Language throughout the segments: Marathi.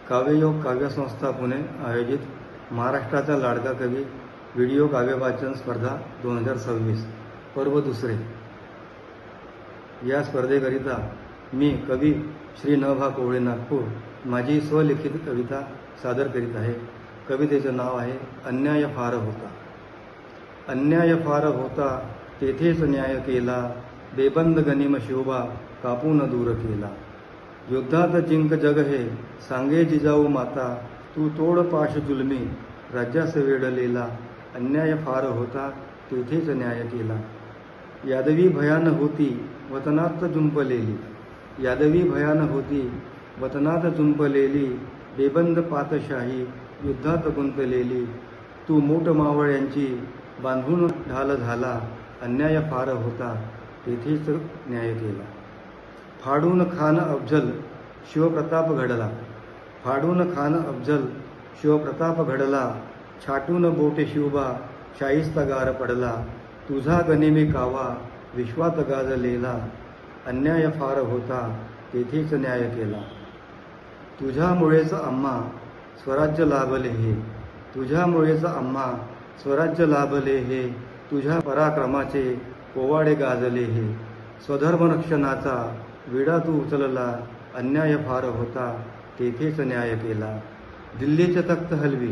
काव्ययोग काव्यसंस्था पुणे आयोजित महाराष्ट्राचा लाडका कवी व्हिडिओ काव्यवाचन स्पर्धा 2026 पर्व दुसरे। या स्पर्धेकरिता मी कवी श्री न भा कोवळे नागपूर माझी स्वलिखित कविता सादर करीत आहे। कवितेचं नाव आहे अन्याय फार होता। अन्याय फार होता तेथेच न्याय केला, बेबंद गनिम शोभा कापून दूर केला। युद्धात जिंक जग हे सांगे जिजाऊ माता, तू तोड पाश जुलमी राज्यास वेडलेला। अन्याय फार होता तेथेच न्याय केला। यादवी भयान होती वतनात जुंपलेली, यादवी भयान होती वतनात जुंपलेली। बेबंद पातशाही युद्धात गुंतलेली, तू मूठ मावळ्यांची बांधून ढाल झाला। अन्याय फार होता तेथेच न्याय केला। फाडून खान अफजल शिवप्रताप घडला, फाडून खान अफजल शिवप्रताप घडला। छाटून बोटे शिवबा शाहिस्तगार पडला, तुझा गनिमी कावा विश्वात गाजलेला। अन्याय फार होता तेथेच न्याय केला। तुझ्यामुळेच आम्हा स्वराज्य लाभले हे, तुझ्यामुळेच आम्हा स्वराज्य लाभले हे। तुझ्या पराक्रमाचे पोवाडे गाजले हे, स्वधर्म रक्षणाचा विडा तू उचलला। अन्याय फार होता तेथेच न्याय केला। दिल्लीचे तख्त हलवी,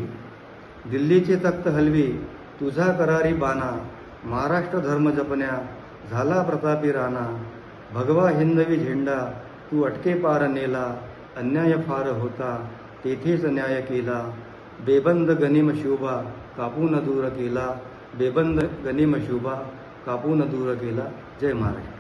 दिल्लीचे तख्त हलवी तुझा करारी बाणा। महाराष्ट्र धर्म जपण्या झाला प्रतापी राणा। भगवा हिंदवी झेंडा तू अटके पार नेला। अन्याय फार होता तेथेच न्याय केला। बेबंद गनिम शोभा कापून दूर केला, बेबंद गनिम शोभा कापून दूर केला। जय महाराष्ट्र।